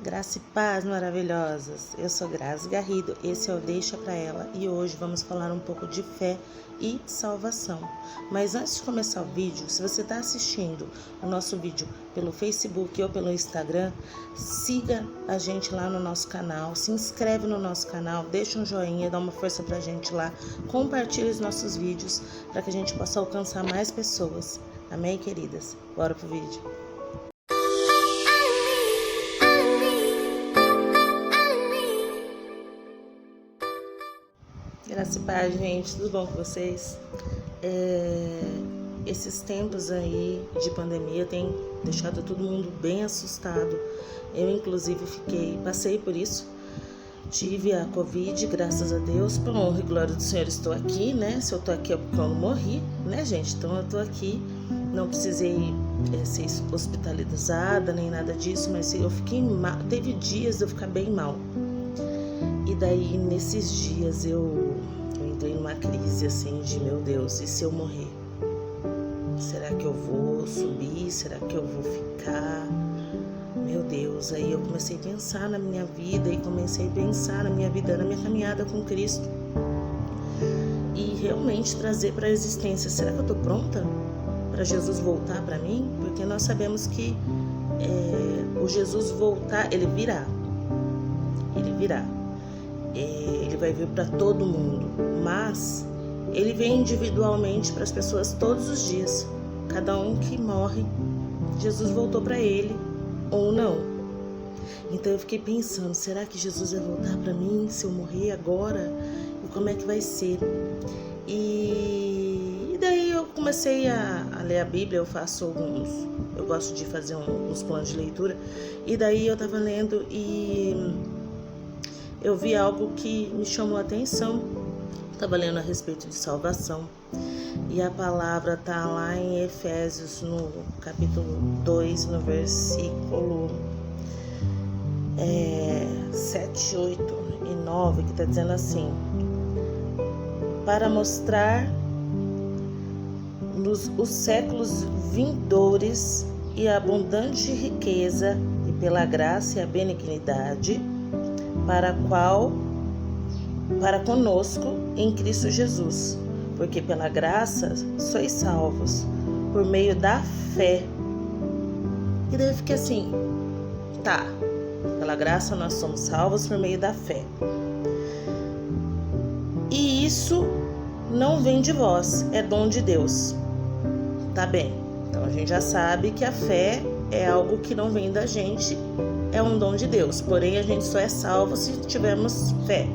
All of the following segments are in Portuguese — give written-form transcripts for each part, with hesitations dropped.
Graça e paz maravilhosas, eu sou Grazi Garrido, esse é o Deixa Pra Ela e hoje vamos falar um pouco de fé e salvação. Mas antes de começar o vídeo, se você está assistindo o nosso vídeo pelo Facebook ou pelo Instagram, siga a gente lá no nosso canal, se inscreve no nosso canal, deixa um joinha, dá uma força pra gente lá, compartilhe os nossos vídeos para que a gente possa alcançar mais pessoas. Amém, queridas? Bora pro vídeo. Graça e paz, gente, tudo bom com vocês? Esses tempos aí de pandemia tem deixado todo mundo bem assustado. Eu, inclusive, passei por isso. Tive a Covid, graças a Deus, por honra e glória do Senhor, estou aqui, né? Se eu tô aqui é porque eu não morri, né, gente? Então eu tô aqui, não precisei ser hospitalizada nem nada disso, mas eu fiquei mal. Teve dias de eu ficar bem mal. E daí, nesses dias, eu entrei numa crise, assim, de meu Deus, e se eu morrer? Será que eu vou subir? Será que eu vou ficar? Meu Deus, aí eu comecei a pensar na minha vida e comecei a pensar na minha vida, na minha caminhada com Cristo. E realmente trazer para a existência, será que eu estou pronta para Jesus voltar para mim? Porque nós sabemos que o Jesus voltar, ele virá. Ele vai vir para todo mundo, mas ele vem individualmente para as pessoas todos os dias. Cada um que morre, Jesus voltou para ele ou não. Então eu fiquei pensando, será que Jesus vai voltar para mim se eu morrer agora? E como é que vai ser? E daí eu comecei a ler a Bíblia, eu gosto de fazer uns planos de leitura, e daí eu estava lendo e eu vi algo que me chamou a atenção. Estava lendo a respeito de salvação. E a palavra está lá em Efésios, no capítulo 2, no versículo 7, 8 e 9, que está dizendo assim: para mostrar os séculos vindouros e a abundante riqueza e pela graça e a benignidade para conosco em Cristo Jesus, porque pela graça sois salvos, por meio da fé. E daí eu fiquei assim, pela graça nós somos salvos por meio da fé. E isso não vem de vós, é dom de Deus. Tá bem, então a gente já sabe que a fé é algo que não vem da gente, é um dom de Deus, porém a gente só é salvo se tivermos fé.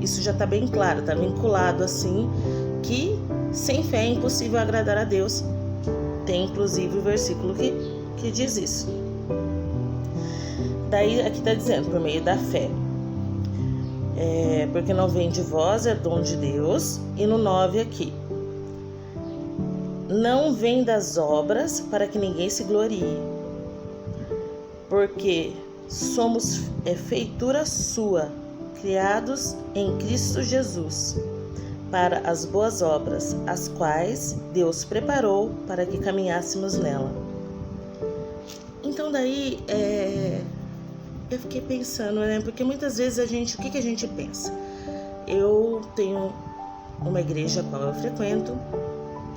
Isso já está bem claro, está vinculado assim, que sem fé é impossível agradar a Deus. Tem inclusive o versículo que diz isso. Daí aqui está dizendo, por meio da fé. Porque não vem de vós, é dom de Deus. E no 9 aqui, não vem das obras para que ninguém se glorie, porque somos feitura sua, criados em Cristo Jesus, para as boas obras, as quais Deus preparou para que caminhássemos nela. Então daí, eu fiquei pensando, né? Porque muitas vezes o que a gente pensa? Eu tenho uma igreja a qual eu frequento,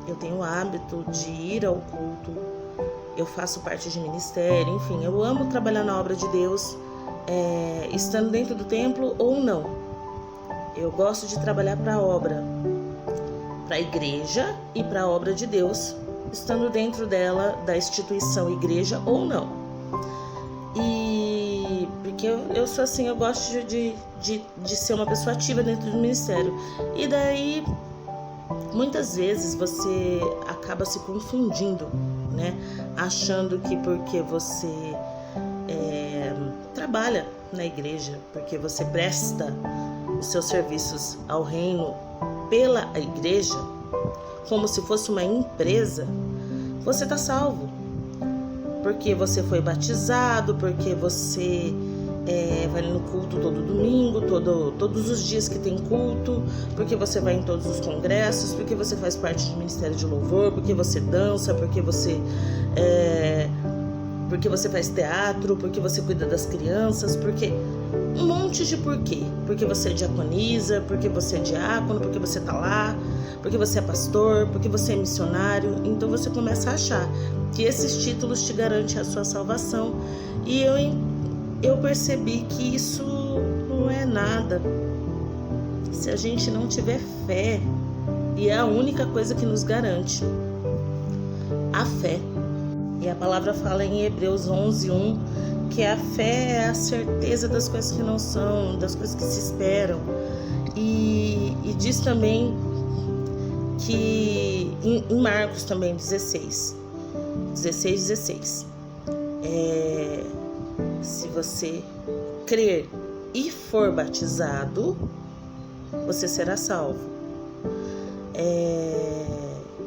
eu tenho o hábito de ir ao culto, eu faço parte de ministério, enfim, eu amo trabalhar na obra de Deus, estando dentro do templo ou não. Eu gosto de trabalhar para a obra, para a igreja e para a obra de Deus, estando dentro dela, da instituição igreja ou não. E porque eu sou assim, eu gosto de ser uma pessoa ativa dentro do ministério. E daí, muitas vezes você acaba se confundindo, né? Achando que porque você trabalha na igreja, porque você presta os seus serviços ao reino pela igreja, como se fosse uma empresa, você está salvo. Porque você foi batizado, porque você vai no culto todo domingo, todos os dias que tem culto, porque você vai em todos os congressos, porque você faz parte do Ministério de Louvor, porque você dança, porque você porque você faz teatro, porque você cuida das crianças, porque um monte de porquê. Porque você é diaconisa, porque você é diácono, porque você tá lá, porque você é pastor, porque você é missionário. Então você começa a achar que esses títulos te garantem a sua salvação. E eu percebi que isso não é nada. Se a gente não tiver fé, e é a única coisa que nos garante a fé. E a palavra fala em Hebreus 11:1 que a fé é a certeza das coisas que não são, das coisas que se esperam. E diz também que em Marcos também 16, se você crer e for batizado, você será salvo.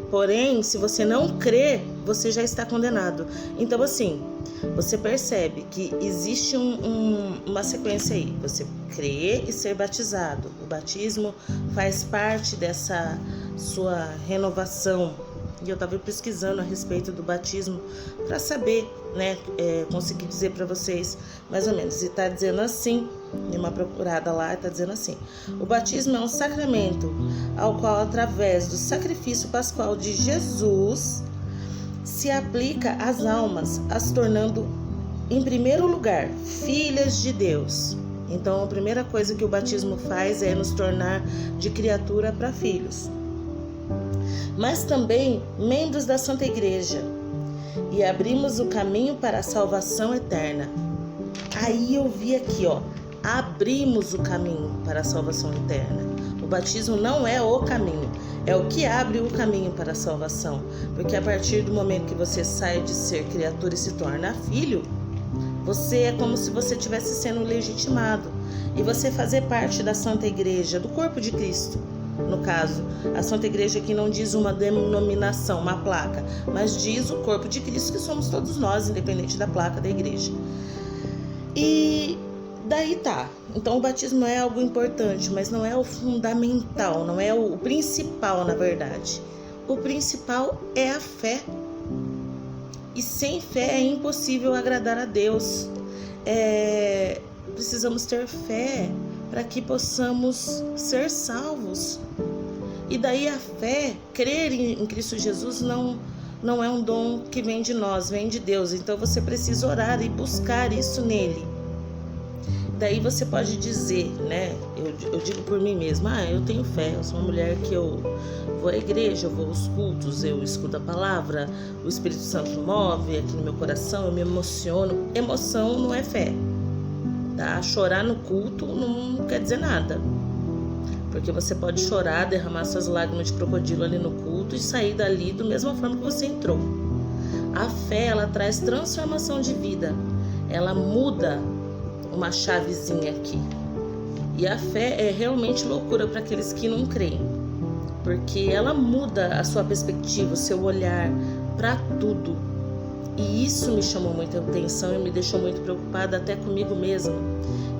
Porém, se você não crer, você já está condenado. Então, assim, você percebe que existe uma sequência aí. Você crer e ser batizado. O batismo faz parte dessa sua renovação. E eu estava pesquisando a respeito do batismo para saber, né, conseguir dizer para vocês mais ou menos. E está dizendo assim, em uma procurada lá, está dizendo assim: o batismo é um sacramento ao qual, através do sacrifício pascual de Jesus, se aplica às almas, as tornando, em primeiro lugar, filhas de Deus. Então, a primeira coisa que o batismo faz é nos tornar de criatura para filhos. Mas também membros da Santa Igreja, e abrimos o caminho para a salvação eterna. Aí eu vi aqui, abrimos o caminho para a salvação eterna. O batismo não é o caminho, é o que abre o caminho para a salvação, porque a partir do momento que você sai de ser criatura e se torna filho, você é como se você estivesse sendo legitimado, e você fazer parte da Santa Igreja, do corpo de Cristo. No caso, a Santa Igreja aqui não diz uma denominação, uma placa, mas diz o corpo de Cristo, que somos todos nós, independente da placa da igreja. E daí tá. Então o batismo é algo importante, mas não é o fundamental, não é o principal, na verdade. O principal é a fé. E sem fé é impossível agradar a Deus. Precisamos ter fé para que possamos ser salvos. E daí a fé, crer em Cristo Jesus não é um dom que vem de nós, vem de Deus. Então você precisa orar e buscar isso nele. Daí você pode dizer, né? Eu digo por mim mesma, eu tenho fé, eu sou uma mulher que eu vou à igreja, eu vou aos cultos, eu escuto a palavra, o Espírito Santo move aqui no meu coração, eu me emociono. Emoção não é fé. Tá? Chorar no culto não quer dizer nada, porque você pode chorar, derramar suas lágrimas de crocodilo ali no culto e sair dali da mesma forma que você entrou. A fé, ela traz transformação de vida, ela muda uma chavezinha aqui. E a fé é realmente loucura para aqueles que não creem, porque ela muda a sua perspectiva, o seu olhar para tudo. E isso me chamou muita atenção e me deixou muito preocupada até comigo mesma.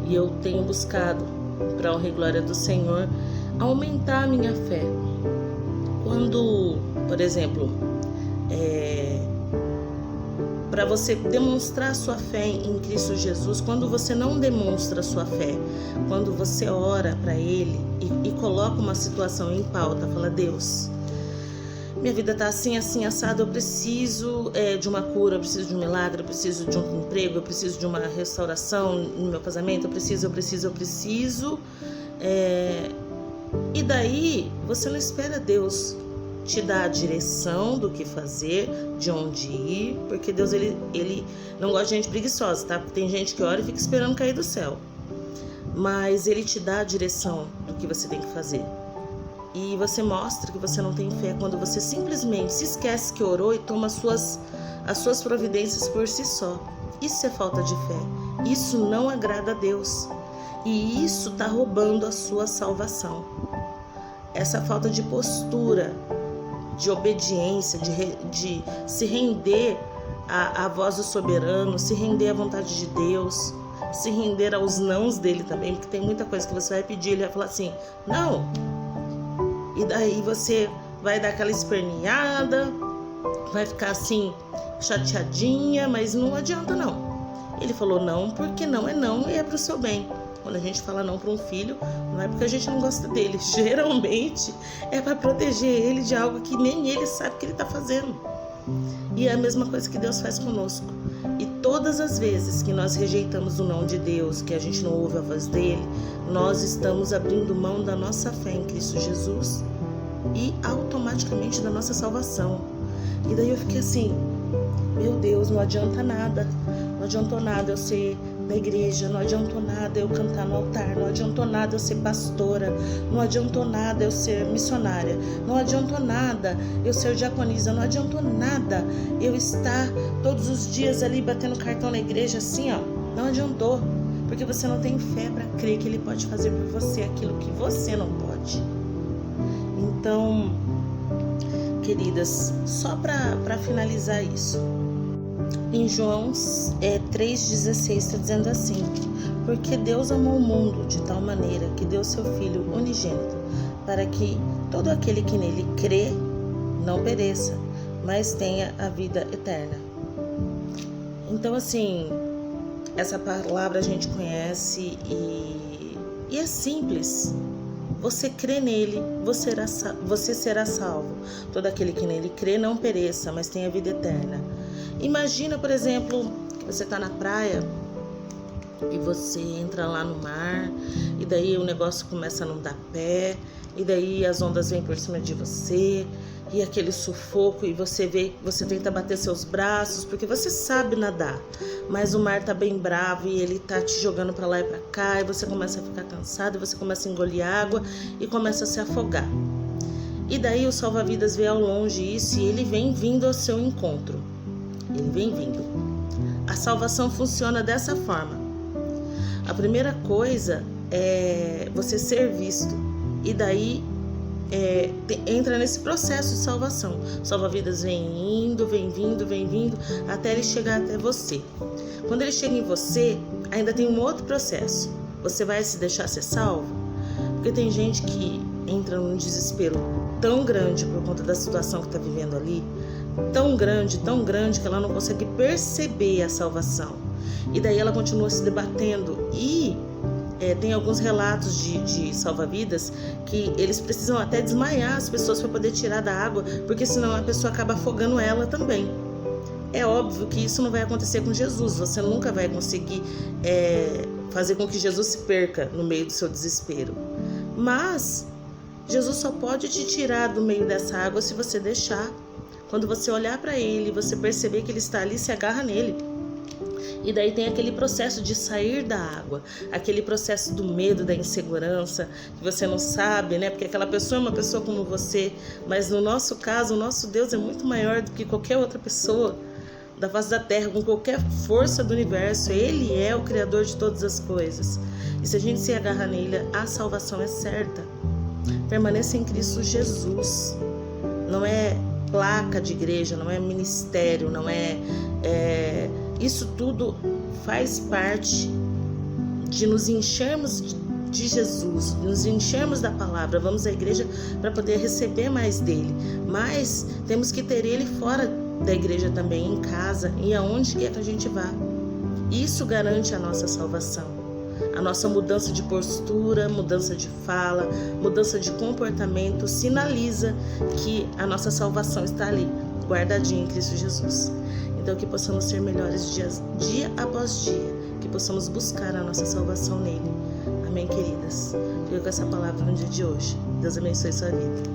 E eu tenho buscado, para a honra e glória do Senhor, aumentar a minha fé. Quando, por exemplo, para você demonstrar sua fé em Cristo Jesus, quando você não demonstra sua fé, quando você ora para Ele e coloca uma situação em pauta, fala: Deus, minha vida tá assim, assim, assado, eu preciso de uma cura, eu preciso de um milagre, eu preciso de um emprego, eu preciso de uma restauração no meu casamento, eu preciso. E daí, você não espera Deus te dar a direção do que fazer, de onde ir, porque Deus, ele não gosta de gente preguiçosa, tá? Porque tem gente que ora e fica esperando cair do céu. Mas Ele te dá a direção do que você tem que fazer. E você mostra que você não tem fé quando você simplesmente se esquece que orou e toma as suas providências por si só. Isso é falta de fé. Isso não agrada a Deus. E isso está roubando a sua salvação. Essa falta de postura, de obediência, de se render à voz do soberano, se render à vontade de Deus, se render aos nãos dele também, porque tem muita coisa que você vai pedir, ele vai falar assim: não. E daí você vai dar aquela esperneada, vai ficar assim, chateadinha, mas não adianta não. Ele falou não porque não é não e é pro seu bem. Quando a gente fala não para um filho, não é porque a gente não gosta dele. Geralmente é para proteger ele de algo que nem ele sabe que ele está fazendo. E é a mesma coisa que Deus faz conosco. E todas as vezes que nós rejeitamos o não de Deus, que a gente não ouve a voz dele, nós estamos abrindo mão da nossa fé em Cristo Jesus e automaticamente da nossa salvação. E daí eu fiquei assim, meu Deus, não adianta nada. Não adiantou nada eu ser da igreja, não adiantou nada eu cantar no altar, não adiantou nada eu ser pastora, não adiantou nada eu ser missionária, não adiantou nada eu ser diaconisa, não adiantou nada eu estar todos os dias ali batendo cartão na igreja assim, ó. Não adiantou, porque você não tem fé para crer que ele pode fazer por você aquilo que você não pode. Então, queridas, só para finalizar isso, em João 3,16 está dizendo assim: porque Deus amou o mundo de tal maneira que deu seu Filho unigênito, para que todo aquele que nele crê não pereça, mas tenha a vida eterna. Então, assim, essa palavra a gente conhece e é simples. Você crê nele, você será salvo. Todo aquele que nele crê não pereça, mas tenha a vida eterna. Imagina, por exemplo, que você está na praia e você entra lá no mar e daí o negócio começa a não dar pé e daí as ondas vêm por cima de você e aquele sufoco e você tenta bater seus braços porque você sabe nadar, mas o mar tá bem bravo e ele tá te jogando para lá e para cá e você começa a ficar cansado e você começa a engolir água e começa a se afogar. E daí o salva-vidas vê ao longe isso e ele vem vindo ao seu encontro. Ele vem vindo. A salvação funciona dessa forma. A primeira coisa é você ser visto. E daí entra nesse processo de salvação. Salva-vidas vem indo, vem vindo, até ele chegar até você. Quando ele chega em você, ainda tem um outro processo. Você vai se deixar ser salvo? Porque tem gente que entra num desespero tão grande por conta da situação que está vivendo ali, tão grande, que ela não consegue perceber a salvação. E daí ela continua se debatendo. E tem alguns relatos de salva-vidas que eles precisam até desmaiar as pessoas para poder tirar da água, porque senão a pessoa acaba afogando ela também. É óbvio que isso não vai acontecer com Jesus. Você nunca vai conseguir fazer com que Jesus se perca no meio do seu desespero. Mas Jesus só pode te tirar do meio dessa água se você deixar. Quando você olhar para ele, você perceber que ele está ali, se agarra nele. E daí tem aquele processo de sair da água, aquele processo do medo, da insegurança, que você não sabe, né? Porque aquela pessoa é uma pessoa como você, mas no nosso caso, o nosso Deus é muito maior do que qualquer outra pessoa da face da terra, com qualquer força do universo. Ele é o Criador de todas as coisas. E se a gente se agarra nele, a salvação é certa. Permaneça em Cristo Jesus. Não é placa de igreja, não é ministério, não é... Isso tudo faz parte de nos enchermos de Jesus, nos enchermos da palavra. Vamos à igreja para poder receber mais dele, mas temos que ter ele fora da igreja também, em casa e aonde quer que a gente vá. Isso garante a nossa salvação, a nossa mudança de postura, mudança de fala, mudança de comportamento sinaliza que a nossa salvação está ali, guardadinha em Cristo Jesus. Então que possamos ser melhores dia após dia, que possamos buscar a nossa salvação nele. Amém, queridas? Fico com essa palavra no dia de hoje. Deus abençoe sua vida.